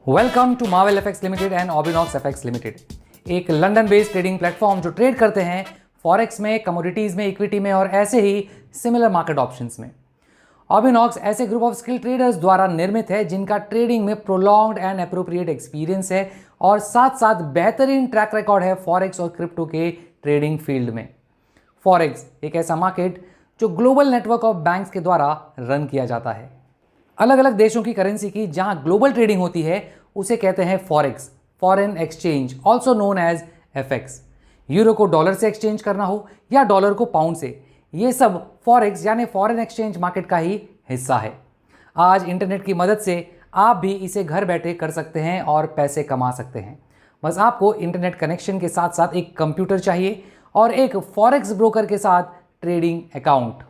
Welcome to Marvel FX limited and Obinox FX limited, एक London based trading platform जो trade करते हैं forex में, कमोडिटीज में, इक्विटी में और ऐसे ही सिमिलर मार्केट ऑप्शंस में। ऑबिनॉक्स ऐसे ग्रुप ऑफ स्किल ट्रेडर्स द्वारा निर्मित है जिनका ट्रेडिंग में प्रोलॉन्ग्ड एंड अप्रोप्रिएट एक्सपीरियंस है और साथ साथ बेहतरीन ट्रैक रिकॉर्ड है फॉरेक्स और क्रिप्टो के ट्रेडिंग फील्ड में। फॉरेक्स एक ऐसा मार्केट जो ग्लोबल नेटवर्क ऑफ बैंक्स के द्वारा रन किया जाता है। अलग अलग देशों की करेंसी की जहां ग्लोबल ट्रेडिंग होती है उसे कहते हैं forex, foreign exchange, also known as FX. Euro को डॉलर से एक्सचेंज करना हो या डॉलर को पाउंड से, ये सब फॉरेक्स यानी फॉरेन एक्सचेंज मार्केट का ही हिस्सा है। आज इंटरनेट की मदद से आप भी इसे घर बैठे कर सकते हैं और पैसे कमा सकते हैं। बस आपको इंटरनेट कनेक्शन के साथ साथ एक कंप्यूटर चाहिए और एक फॉरेक्स ब्रोकर के साथ ट्रेडिंग अकाउंट।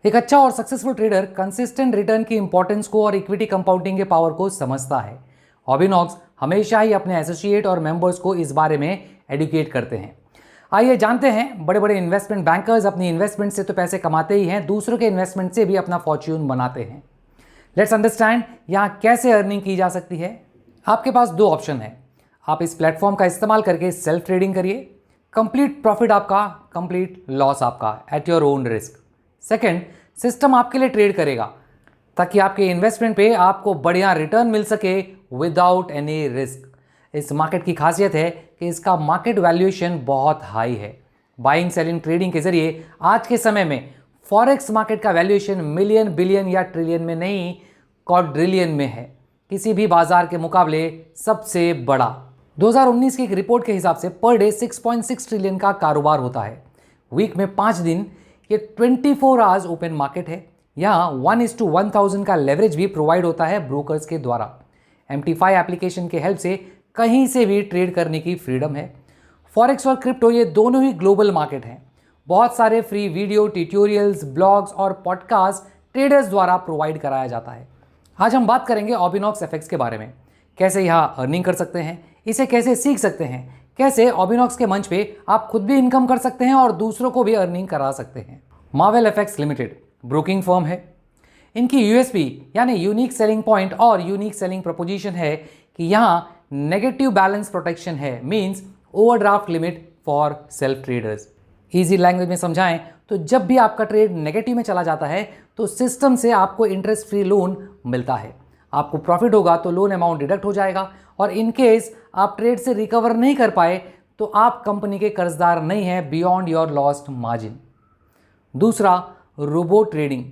एक अच्छा और सक्सेसफुल ट्रेडर कंसिस्टेंट रिटर्न की इंपॉर्टेंस को और इक्विटी कंपाउंडिंग के पावर को समझता है। ऑबिनॉक्स हमेशा ही अपने एसोसिएट और मेंबर्स को इस बारे में एडुकेट करते हैं। आइए जानते हैं, बड़े बड़े इन्वेस्टमेंट बैंकर्स अपनी इन्वेस्टमेंट से तो पैसे कमाते ही हैं, दूसरों के इन्वेस्टमेंट से भी अपना फॉर्च्यून बनाते हैं। लेट्स अंडरस्टैंड यहाँ कैसे अर्निंग की जा सकती है। आपके पास दो ऑप्शन है। आप इस प्लेटफॉर्म का इस्तेमाल करके सेल्फ ट्रेडिंग करिए, कंप्लीट प्रॉफिट आपका, कंप्लीट लॉस आपका, at your own risk. Second, system आपके लिए ट्रेड करेगा ताकि आपके इन्वेस्टमेंट पे आपको बढ़िया रिटर्न मिल सके विदाउट एनी रिस्क। इस मार्केट की खासियत है कि इसका मार्केट वैल्यूएशन बहुत हाई है। बाइंग सेलिंग ट्रेडिंग के जरिए आज के समय में फॉरेक्स मार्केट का वैल्यूएशन मिलियन, बिलियन या ट्रिलियन में नहीं, क्वाड्रिलियन में है। किसी भी बाजार के मुकाबले सबसे बड़ा। 2019 की एक रिपोर्ट के हिसाब से पर डे 6.6 ट्रिलियन का कारोबार होता है। वीक में 5 दिन ये 24 आवर्स ओपन मार्केट है। यहाँ 1:1000 का लेवरेज भी प्रोवाइड होता है ब्रोकर्स के द्वारा। MT5 एप्लीकेशन के हेल्प से कहीं से भी ट्रेड करने की फ्रीडम है। फॉरेक्स और क्रिप्टो ये दोनों ही ग्लोबल मार्केट हैं। बहुत सारे फ्री वीडियो, ट्यूटोरियल्स, ब्लॉग्स और पॉडकास्ट ट्रेडर्स द्वारा प्रोवाइड कराया जाता है। आज हम बात करेंगे ऑबिनॉक्स एफएक्स के बारे में, कैसे यहाँ अर्निंग कर सकते हैं, इसे कैसे सीख सकते हैं, कैसे ऑबिनॉक्स के मंच पे आप खुद भी इनकम कर सकते हैं और दूसरों को भी अर्निंग करा सकते हैं। Marvel FX limited broking firm है। इनकी यूएसपी यानी यूनिक सेलिंग पॉइंट और यूनिक सेलिंग प्रपोजिशन है कि यहाँ नेगेटिव बैलेंस प्रोटेक्शन है, means overdraft limit for self traders. Easy language में समझाएं तो जब भी आपका ट्रेड नेगेटिव में चला जाता है तो सिस्टम से आपको इंटरेस्ट फ्री लोन मिलता है। आपको प्रॉफिट होगा तो लोन अमाउंट डिडक्ट हो जाएगा और इन केस आप ट्रेड से रिकवर नहीं कर पाए तो आप कंपनी के कर्जदार नहीं हैं बियॉन्ड योर लॉस्ट मार्जिन। दूसरा, रोबोट ट्रेडिंग।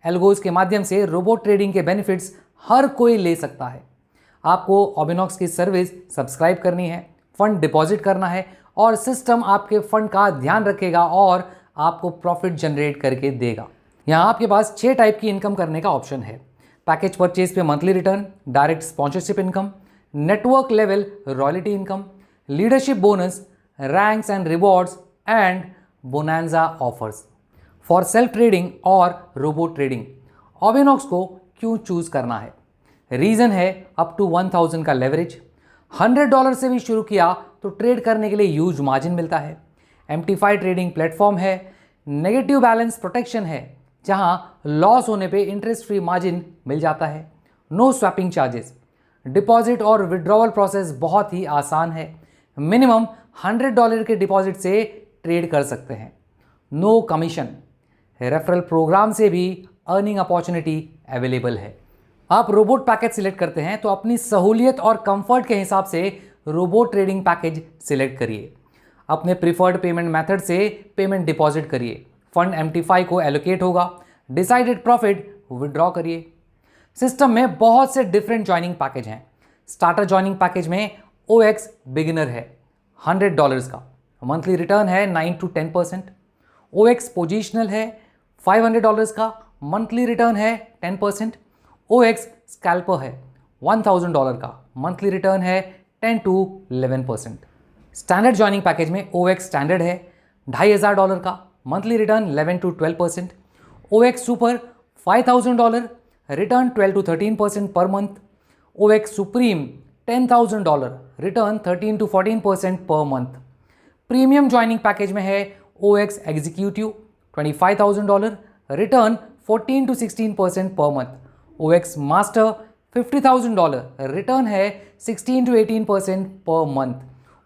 एल्गोज के माध्यम से रोबोट ट्रेडिंग के बेनिफिट्स हर कोई ले सकता है। आपको ऑबिनॉक्स की सर्विस सब्सक्राइब करनी है, फंड डिपॉजिट करना है और सिस्टम आपके फंड का ध्यान रखेगा और आपको प्रॉफिट जनरेट करके देगा। यहाँ आपके पास 6 टाइप की इनकम करने का ऑप्शन है। पैकेज परचेज पे monthly return, direct sponsorship income, network level royalty income, leadership bonus, ranks and rewards and bonanza offers. For self trading और रोबोट ट्रेडिंग ऑबिनॉक्स को क्यों चूज करना है? रीजन है अप टू 1000 का लेवरेज। $100 से भी शुरू किया तो ट्रेड करने के लिए ह्यूज मार्जिन मिलता है। MT5 ट्रेडिंग प्लेटफॉर्म है। नेगेटिव बैलेंस प्रोटेक्शन है जहां लॉस होने पे इंटरेस्ट फ्री मार्जिन मिल जाता है। No swapping charges. डिपॉजिट और विड्रॉवल प्रोसेस बहुत ही आसान है। मिनिमम $100 के डिपॉजिट से ट्रेड कर सकते हैं। No commission. रेफरल प्रोग्राम से भी अर्निंग अपॉर्चुनिटी अवेलेबल है। आप रोबोट पैकेज सिलेक्ट करते हैं तो अपनी सहूलियत और कंफर्ट के हिसाब से रोबोट ट्रेडिंग पैकेज सिलेक्ट करिए। अपने प्रिफर्ड पेमेंट मेथड से पेमेंट डिपॉजिट करिए। फंड MT5 को एलोकेट होगा। डिसाइडेड प्रॉफिट विड्रॉ करिए। सिस्टम में बहुत से डिफरेंट ज्वाइनिंग पैकेज हैं। स्टार्टर ज्वाइनिंग पैकेज में OX बिगिनर है $100 का, मंथली रिटर्न है 9 to 10%। OX पोजिशनल है $500 का, मंथली रिटर्न है 10%। OX स्कैल्पर है $1000 का, मंथली रिटर्न है 10 to 11%। स्टैंडर्ड ज्वाइनिंग पैकेज में OX स्टैंडर्ड है $2500 का, monthly return 11 to 12%। OX super $5000, return 12 to 13% per month. OX supreme $10,000, return 13 to 14% per month. Premium joining package में है OX executive $25,000, return 14 to 16% per month. OX master $50,000 return है 16 to 18% per month.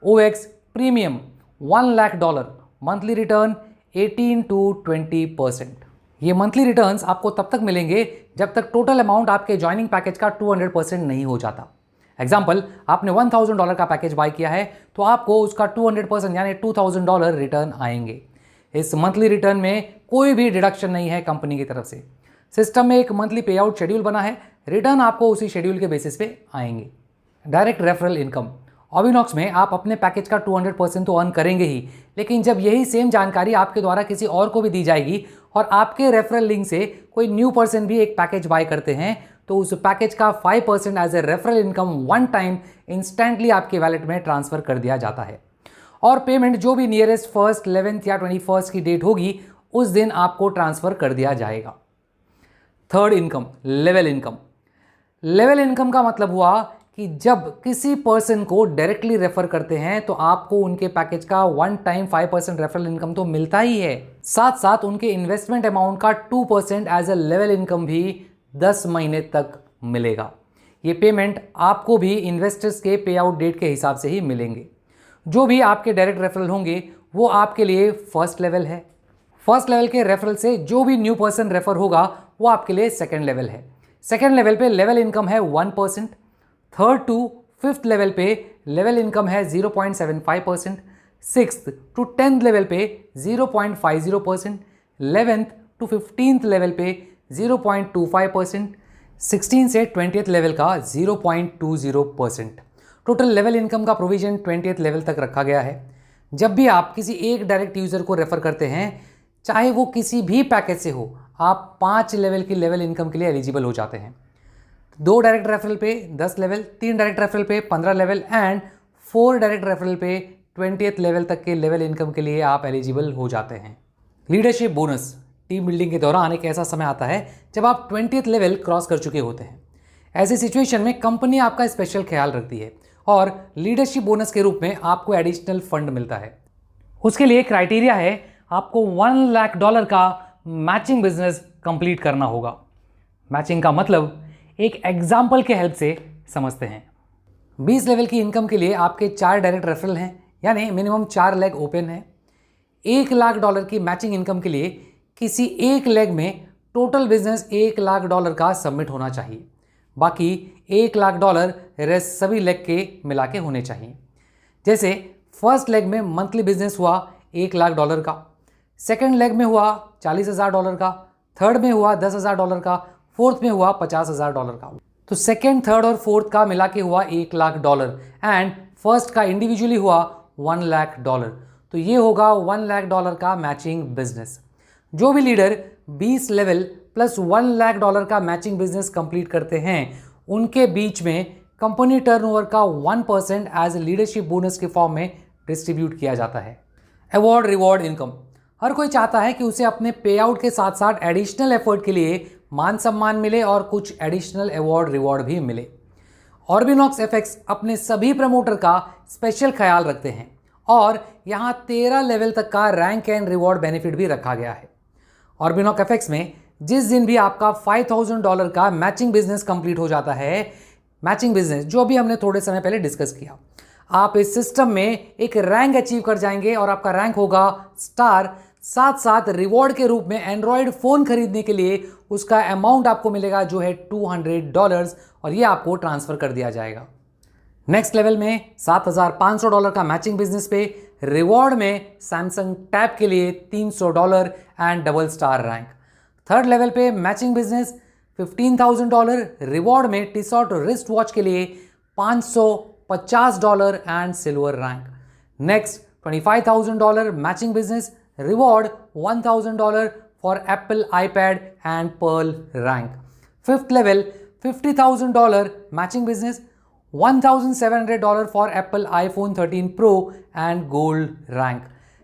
OX premium $1 lakh monthly return 18 to 20%। ये monthly returns आपको तब तक मिलेंगे जब तक टोटल अमाउंट आपके ज्वाइनिंग पैकेज का 200% नहीं हो जाता। एग्जाम्पल, आपने $1,000 का पैकेज बाय किया है तो आपको उसका 200% यानी $2,000 रिटर्न आएंगे। इस मंथली रिटर्न में कोई भी डिडक्शन नहीं है कंपनी की तरफ से। सिस्टम में एक मंथली पे आउट शेड्यूल बना है, रिटर्न आपको उसी शेड्यूल के बेसिस पे आएंगे। Direct referral income. ऑबिनॉक्स में आप अपने पैकेज का 200% तो अर्न करेंगे ही, लेकिन जब यही सेम जानकारी आपके द्वारा किसी और को भी दी जाएगी और आपके रेफरल लिंक से कोई न्यू पर्सन भी एक पैकेज बाय करते हैं तो उस पैकेज का 5% as a referral income one time instantly आपके वैलेट में ट्रांसफर कर दिया जाता है और पेमेंट जो भी नियरेस्ट 1st, 11th या 21st की डेट होगी उस दिन आपको ट्रांसफर कर दिया जाएगा। Third income, level income. Level income का मतलब हुआ कि जब किसी पर्सन को डायरेक्टली रेफर करते हैं तो आपको उनके पैकेज का वन टाइम 5% रेफरल इनकम तो मिलता ही है, साथ साथ उनके इन्वेस्टमेंट अमाउंट का 2% एज ए लेवल इनकम भी 10 महीने तक मिलेगा। ये पेमेंट आपको भी इन्वेस्टर्स के पे आउट डेट के हिसाब से ही मिलेंगे। जो भी आपके डायरेक्ट रेफरल होंगे वो आपके लिए फर्स्ट लेवल है। फर्स्ट लेवल के रेफरल से जो भी न्यू पर्सन रेफर होगा वो आपके लिए सेकेंड लेवल है। सेकेंड लेवल पे लेवल इनकम है 1%। थर्ड टू फिफ्थ लेवल पे लेवल इनकम है 0.75%। सिक्स्थ टू 10th लेवल पे 0.50%। 11th टू 15th लेवल पे 0.25%। 16 से 20th लेवल का 0.20%। टोटल लेवल इनकम का प्रोविजन 20th लेवल तक रखा गया है। जब भी आप किसी एक डायरेक्ट यूजर को रेफर करते हैं, चाहे वो किसी भी पैकेज से हो, आप 5 लेवल की लेवल इनकम के लिए एलिजिबल हो जाते हैं। 2 डायरेक्ट रेफरल पे 10 लेवल, 3 डायरेक्ट रेफरल पे 15 लेवल एंड 4 डायरेक्ट रेफरल पे 20th लेवल तक के लेवल इनकम के लिए आप एलिजिबल हो जाते हैं। Leadership bonus. टीम बिल्डिंग के दौरान एक ऐसा समय आता है जब आप 20th लेवल क्रॉस कर चुके होते हैं। ऐसी सिचुएशन में कंपनी आपका स्पेशल ख्याल रखती है और लीडरशिप बोनस के रूप में आपको एडिशनल फंड मिलता है। उसके लिए क्राइटेरिया है, आपको $1 लाख का मैचिंग बिजनेस कंप्लीट करना होगा। मैचिंग का मतलब एक एग्जाम्पल के हेल्प से समझते हैं। 20 लेवल की इनकम के लिए आपके 4 डायरेक्ट रेफरल हैं, यानी मिनिमम 4 लेग ओपन है। $1 लाख की मैचिंग इनकम के लिए किसी एक लेग में टोटल बिजनेस $1 लाख का सबमिट होना चाहिए। बाकी $1 लाख रेस्ट सभी लेग के मिला के होने चाहिए। जैसे फर्स्ट लेग में मंथली बिजनेस हुआ $1 लाख का, सेकेंड लेग में हुआ $40,000 का, थर्ड में हुआ $10,000 का, फोर्थ में हुआ $50,000 का। तो सेकेंड, थर्ड और फोर्थ का मिला के हुआ $1 लाख एंड फर्स्ट का इंडिविजुअली हुआ $1 लाख। तो ये होगा $1 लाख का मैचिंग बिजनेस। जो भी लीडर 20 लेवल प्लस $1 लाख का मैचिंग बिजनेस कंप्लीट करते हैं उनके बीच में कंपनी टर्नओवर का 1% एज लीडरशिप बोनस के फॉर्म में डिस्ट्रीब्यूट किया जाता है। Award reward income. हर कोई चाहता है कि उसे अपने पे आउट के साथ साथ एडिशनल एफर्ट के लिए मान सम्मान मिले और कुछ एडिशनल अवार्ड रिवॉर्ड भी मिले। ऑर्बिनॉक्स एफएक्स अपने सभी प्रमोटर का स्पेशल ख्याल रखते हैं और यहाँ 13 लेवल तक का रैंक एंड रिवॉर्ड बेनिफिट भी रखा गया है। ऑर्बिनॉक्स एफएक्स में जिस दिन भी आपका $5,000 का मैचिंग बिजनेस कंप्लीट हो जाता है, मैचिंग बिजनेस जो भी हमने थोड़े समय पहले डिस्कस किया, आप इस सिस्टम में एक रैंक अचीव कर जाएंगे और आपका रैंक होगा स्टार। साथ साथ रिवॉर्ड के रूप में एंड्रॉयड फ़ोन खरीदने के लिए उसका अमाउंट आपको मिलेगा जो है $200 और ये आपको ट्रांसफ़र कर दिया जाएगा। नेक्स्ट लेवल में $7,500 का मैचिंग बिजनेस पे रिवॉर्ड में सैमसंग टैब के लिए $300 and double star rank. Third level पे मैचिंग बिजनेस $15,000, रिवॉर्ड में टी-शर्ट रिस्ट वॉच के लिए $550 and silver rank. Next $25,000 matching business, reward $1,000 for Apple iPad and pearl rank. Fifth level $50,000 matching business, $1,700 for Apple iPhone 13 pro and gold rank.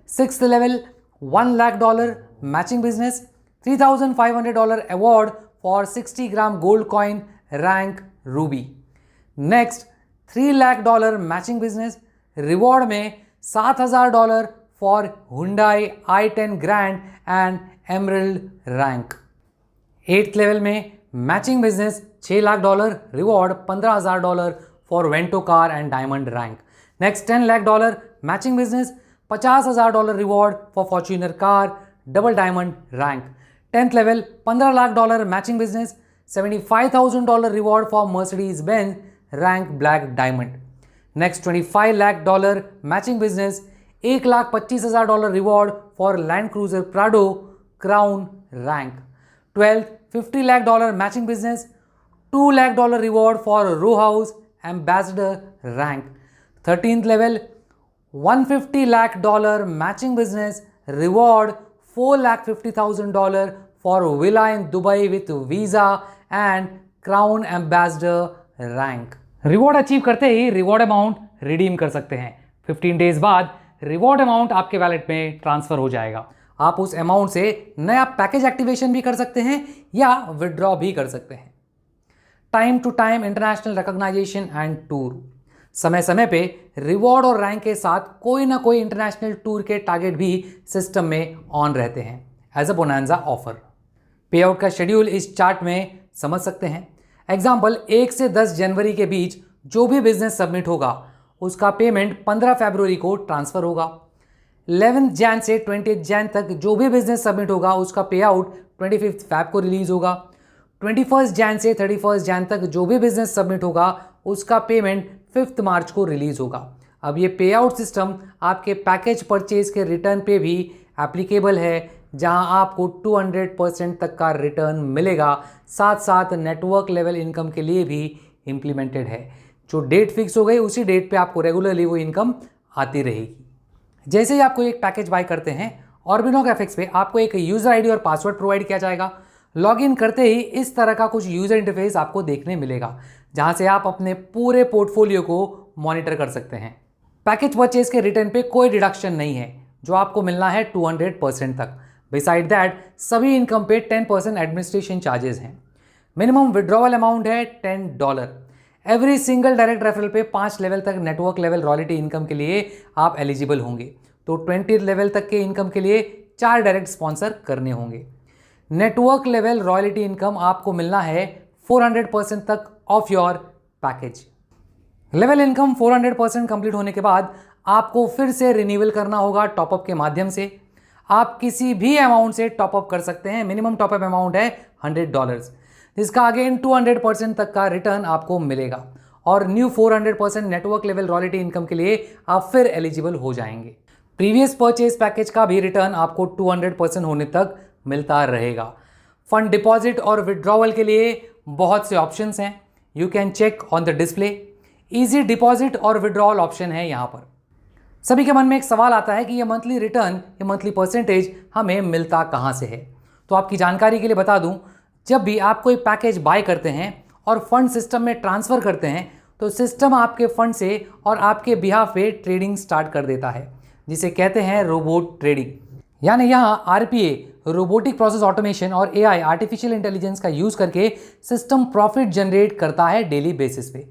Sixth level $1 lakh matching business, $3,500 award for 60 gram gold coin rank ruby. Next $3 lakh matching business, reward में $7,000 for Hyundai i10 grand and emerald rank. Eighth level में matching business $6 lakh, reward $15,000 for Vento car and diamond rank. Next $10 lakh matching business, $50,000 reward for Fortuner car, double diamond rank. 10th level $15 lakh matching business, $75,000 reward for Mercedes Benz rank black diamond. Next $25 lakh matching business, $1,25,000 reward for land cruiser Prado crown rank. 12th $50 lakh matching business, $2 lakh reward for row house ambassador rank. 13th level $150 lakh matching business, reward $4,50,000 for villa in Dubai with visa and crown ambassador rank. Reward achieve करते ही reward amount redeem कर सकते हैं। 15 days बाद reward amount आपके wallet में transfer हो जाएगा। आप उस अमाउंट से नया पैकेज एक्टिवेशन भी कर सकते हैं या विड्रॉ भी कर सकते हैं। Time to time international recognization and tour, समय समय पे रिवॉर्ड और रैंक के साथ कोई ना कोई इंटरनेशनल टूर के टारगेट भी सिस्टम में ऑन रहते हैं एज अ बोनांजा ऑफर। पे आउट का शेड्यूल इस चार्ट में समझ सकते हैं। एग्जाम्पल, 1 से 10 जनवरी के बीच जो भी बिजनेस सबमिट होगा उसका पेमेंट 15 फरवरी को ट्रांसफर होगा। 11 जैन से 20 जैन तक जो भी बिजनेस सबमिट होगा उसका पे आउट 25 फैब को रिलीज होगा। 21 जैन से 31 जैन तक जो भी बिजनेस सबमिट होगा उसका पेमेंट 5 मार्च को रिलीज होगा। अब ये पे आउट सिस्टम आपके पैकेज परचेज के रिटर्न पे भी एप्लीकेबल है, जहां आपको 200% तक का रिटर्न मिलेगा। साथ साथ नेटवर्क लेवल इनकम के लिए भी इम्प्लीमेंटेड है। जो डेट फिक्स हो गई उसी डेट पे आपको रेगुलरली वो इनकम आती रहेगी। जैसे ही आपको एक पैकेज बाय करते हैं, ऑर्बिनॉक एफएक्स पे आपको एक यूजर आईडी और पासवर्ड प्रोवाइड किया जाएगा। लॉगिन करते ही इस तरह का कुछ यूजर इंटरफेस आपको देखने मिलेगा, जहां से आप अपने पूरे पोर्टफोलियो को मॉनिटर कर सकते हैं। पैकेज परचेज के रिटर्न पे कोई डिडक्शन नहीं है, जो आपको मिलना है 200% तक। बिसाइड दैट सभी इनकम पे 10% एडमिनिस्ट्रेशन चार्जेस हैं। मिनिमम विड्रॉवल अमाउंट है $10। एवरी सिंगल डायरेक्ट रेफरल पे 5 लेवल तक नेटवर्क लेवल रॉयल्टी इनकम के लिए आप एलिजिबल होंगे, तो 20 लेवल तक के इनकम के लिए 4 डायरेक्ट स्पॉन्सर करने होंगे। नेटवर्क लेवल रॉयल्टी इनकम आपको मिलना है 400% तक of your package. Level income 400% complete होने के बाद आपको फिर से रिन्यूअल करना होगा टॉपअप के माध्यम से। आप किसी भी अमाउंट से टॉपअप कर सकते हैं। मिनिमम टॉपअप अमाउंट है $100, जिसका अगेन 200% तक का रिटर्न आपको मिलेगा और new 400% network level royalty income के लिए आप फिर एलिजिबल हो जाएंगे। प्रीवियस परचेज पैकेज का भी रिटर्न आपको 200% होने तक मिलता रहेगा। फंड डिपॉजिट और विड्रॉवल के लिए बहुत से ऑप्शंस हैं, you can check on the display. Easy deposit और विड्रॉवल ऑप्शन है यहाँ पर। सभी के मन में एक सवाल आता है कि ये मंथली रिटर्न, ये मंथली परसेंटेज हमें मिलता कहाँ से है। तो आपकी जानकारी के लिए बता दूं, जब भी आप कोई पैकेज बाय करते हैं और फंड सिस्टम में ट्रांसफ़र करते हैं, तो सिस्टम आपके फंड से और आपके बिहाफ पे ट्रेडिंग स्टार्ट कर देता है, जिसे कहते हैं रोबोट ट्रेडिंग। यानी यहाँ RPA, रोबोटिक प्रोसेस ऑटोमेशन, और AI, आर्टिफिशियल इंटेलिजेंस का यूज़ करके सिस्टम प्रॉफिट जनरेट करता है डेली बेसिस पे।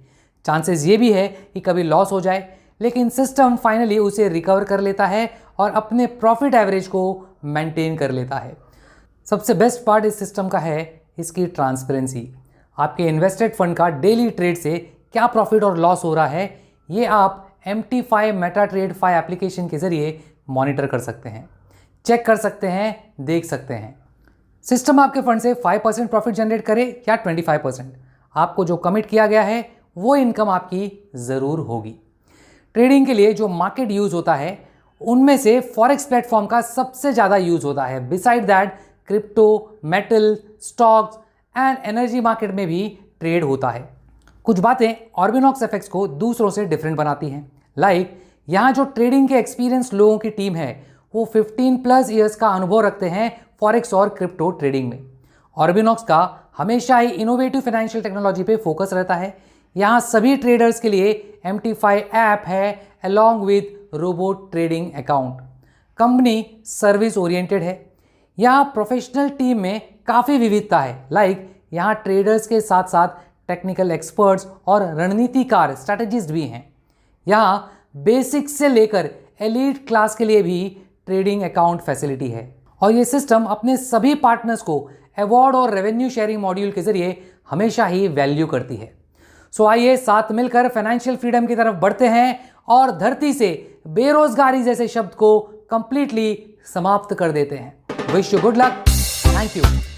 चांसेस ये भी है कि कभी लॉस हो जाए, लेकिन सिस्टम फाइनली उसे रिकवर कर लेता है और अपने प्रॉफिट एवरेज को मेंटेन कर लेता है। सबसे बेस्ट पार्ट इस सिस्टम का है इसकी ट्रांसपेरेंसी। आपके इन्वेस्टेड फंड का डेली ट्रेड से क्या प्रॉफिट और लॉस हो रहा है, ये आप MT5 मेटाट्रेड 5 एप्लीकेशन के जरिए मॉनिटर कर सकते हैं, चेक कर सकते हैं, देख सकते हैं। सिस्टम आपके फंड से 5% प्रॉफिट जनरेट करे या 25%, आपको जो कमिट किया गया है वो इनकम आपकी ज़रूर होगी। ट्रेडिंग के लिए जो मार्केट यूज़ होता है उनमें से फॉरेक्स प्लेटफॉर्म का सबसे ज़्यादा यूज़ होता है। Beside that crypto, metal, stocks and energy market में भी ट्रेड होता है। कुछ बातें ऑर्बिनॉक्स एफएक्स को दूसरों से डिफरेंट बनाती हैं। लाइक यहाँ जो ट्रेडिंग के एक्सपीरियंस लोगों की टीम है वो 15+ ईयर्स का अनुभव रखते हैं फॉरेक्स और क्रिप्टो ट्रेडिंग में। ऑर्बिनॉक्स का हमेशा ही इनोवेटिव फाइनेंशियल टेक्नोलॉजी पे फोकस रहता है। यहाँ सभी ट्रेडर्स के लिए MT5 ऐप है along with robot trading account. Company service oriented है। यहाँ प्रोफेशनल टीम में काफ़ी विविधता है। लाइक यहाँ ट्रेडर्स के साथ साथ टेक्निकल एक्सपर्ट्स और रणनीतिकार स्ट्रैटेजिस्ट भी हैं। यहाँ बेसिक से लेकर एलीट क्लास के लिए भी ट्रेडिंग अकाउंट फैसिलिटी है और ये सिस्टम अपने सभी पार्टनर्स को अवार्ड और रेवेन्यू शेयरिंग मॉड्यूल के जरिए हमेशा ही वैल्यू करती है। सो आइए साथ मिलकर फाइनेंशियल फ्रीडम की तरफ बढ़ते हैं और धरती से बेरोजगारी जैसे शब्द को कंप्लीटली समाप्त कर देते हैं। Wish you good luck. Thank you.